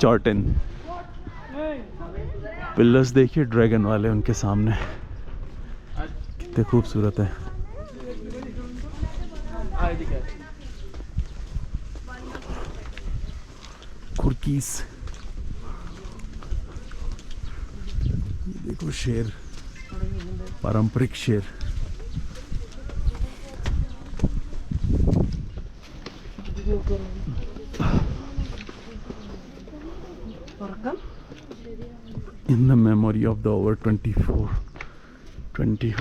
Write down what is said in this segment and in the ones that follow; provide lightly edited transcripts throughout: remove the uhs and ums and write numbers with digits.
चॉर्टन। Pillars देखिए dragon वाले उनके सामने, कितने खूबसूरत है। कुर्कीस, ये देखो शेर, पारंपरिक शेर। In the memory of the over 20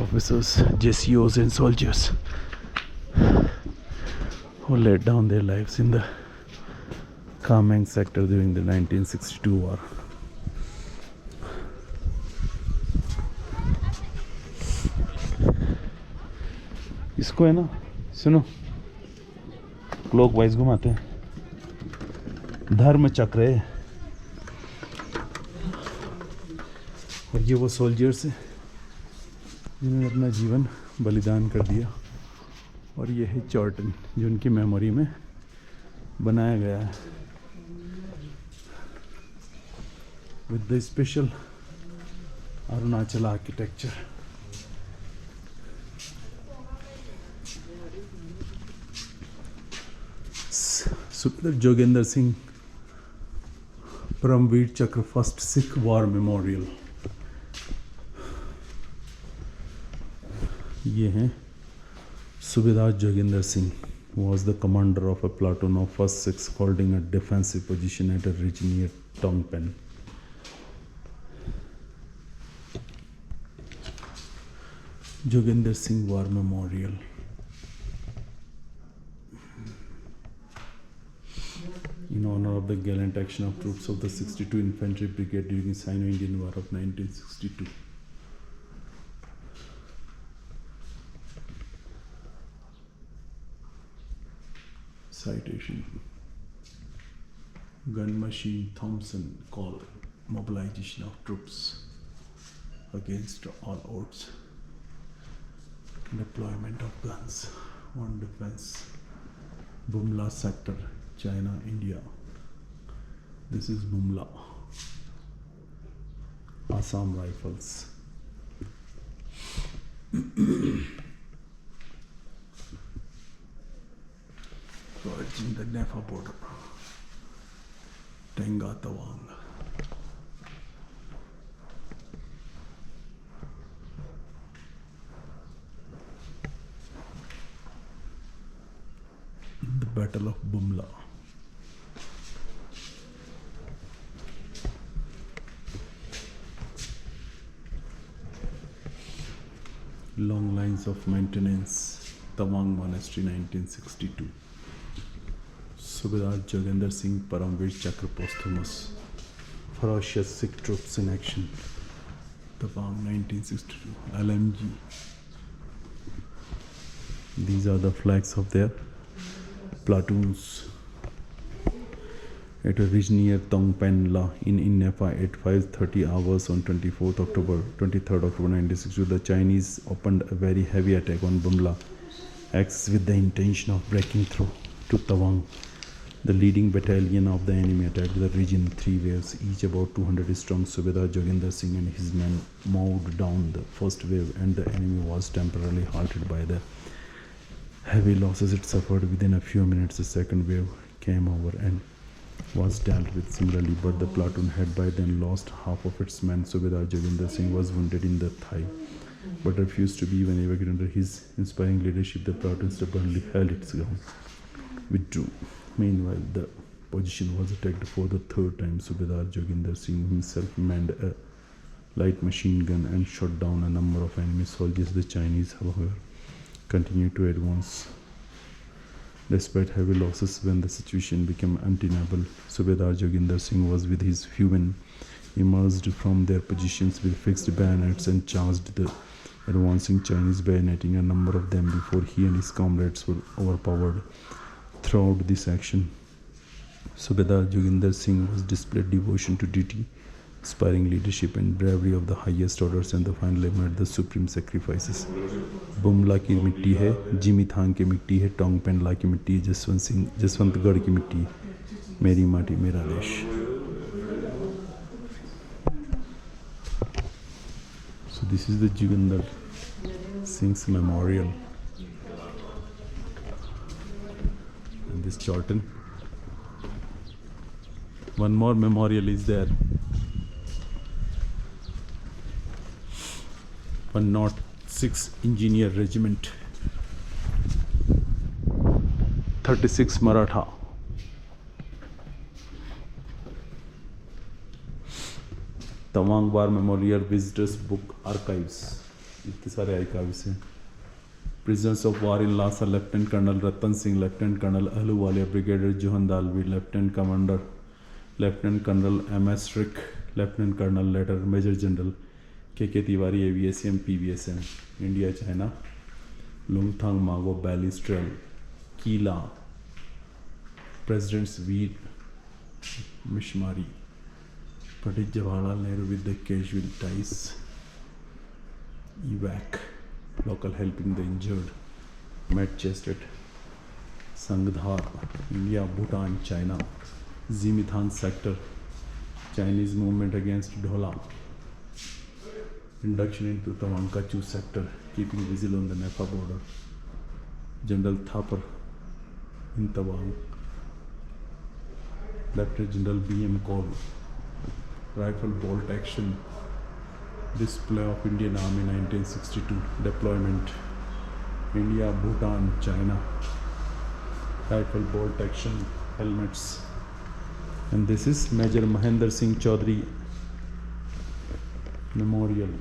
officers, JCOs and soldiers who laid down their lives in the Kameng sector during the 1962 war. इसको है ना, सुनो, क्लॉकवाइज घुमाते हैं, धर्म चक्र है। और ये वो सोल्जर्स हैं जिन्होंने अपना जीवन बलिदान कर दिया। और ये है चॉर्टन जो उनकी मेमोरी में बनाया गया है with the special Arunachal architecture. Sukhdev Jogendra Singh Param Vir Chakra first Sikh war memorial. ये हैं सुबेदार Jogendra Singh, was the commander of a platoon of 1st Sikhs holding a defensive position at a ridge near Tongpen. Joginder Singh War Memorial. In honor of the gallant action of troops of the 62 Infantry Brigade during the Sino-Indian War of 1962. Citation: Gun Machine Thompson called mobilization of troops against all odds. Deployment of guns on defense. Bumla sector, China, India. This is Bumla. Assam Rifles. Approaching the Nepal border. Tenga Tawang. The Battle of Bumla. Long lines of maintenance. Tawang Monastery, 1962. Subedar Joginder Singh Paramveer Chakra posthumous. Ferocious Sikh troops in action. Tawang, 1962. LMG. These are the flags of their platoons. At a ridge near Tongpen La in Nepal at 5:30 hours on 23rd October 1962, the Chinese opened a very heavy attack on Bumla X with the intention of breaking through to Tawang. The leading battalion of the enemy attacked the ridge in 3 waves, each about 200 strong. Subedar Joginder Singh and his men mowed down the first wave, and the enemy was temporarily halted by the heavy losses it suffered. Within a few minutes, the second wave came over and was dealt with similarly, but the platoon had by then lost half of its men. Subedar Joginder Singh was wounded in the thigh, but refused to be even evacuated. Under his inspiring leadership, the platoon stubbornly held its ground, withdrew. Meanwhile, the position was attacked for the third time. Subedar Joginder Singh himself manned a light machine gun and shot down a number of enemy soldiers. The Chinese, however, continued to advance despite heavy losses. When the situation became untenable, Subedar Joginder Singh was with his few men emerged from their positions with fixed bayonets and charged the advancing Chinese, bayoneting a number of them before he and his comrades were overpowered. Throughout this action, Subedar Joginder Singh was displayed devotion to duty, inspiring leadership and bravery of the highest orders, and the finally made the supreme sacrifices. Bumla की मिट्टी है, जिमीथांग की मिट्टी है, टोंगपेन ला की मिट्टी है, जसवंतगढ़ की मिट्टी है, मेरी माटी मेरा देश। So this is the Jugandar Singh's Memorial. And this Chorlton. One more memorial is there. 106 Engineer Regiment. 36 Maratha. Tawang war memorial visitors book archives, इतने सारे आर्काइव्स हैं. Prisoners of war in Lhasa, lieutenant colonel Ratan Singh, lieutenant colonel Ahluwalia, brigadier John Dalvi, lieutenant commander lieutenant colonel MS Rikh, lieutenant colonel later major general KK Tiwari AVSM PVSM, India China, Lungthang Mago बैलिस्ट्रल, कीला, presidents वीर मिशमारी, Pandit Jawaharlal Nehru with the casual ties, evac, local helping the injured, Met Chested, Sangdhar, India, Bhutan, China, Zimithang sector, Chinese movement against Dhola, induction into Tawankachu sector, keeping vigil on the Nepal border, General Thapar in Tawang, Lieutenant General BM Kaul, rifle bolt action, display of Indian Army 1962, deployment, India, Bhutan, China, rifle bolt action, helmets. And this is Major Mahendra Singh Chaudhary Memorial.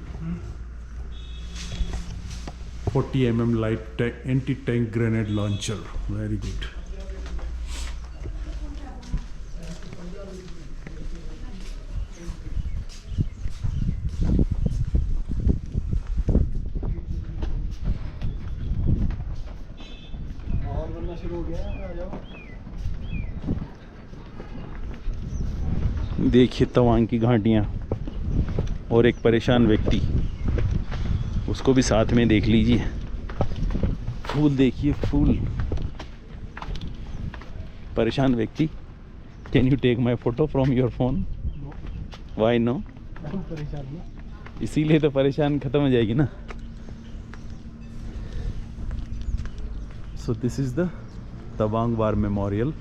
40 mm light anti-tank grenade launcher, very good. देखिए तवांग की घाटियाँ और एक परेशान व्यक्ति, उसको भी साथ में देख लीजिए. फूल देखिए, फूल. परेशान व्यक्ति, can you take my photo from your phone? Why no? इसीलिए तो परेशान खत्म हो जाएगी ना. So this is the Tawang war memorial.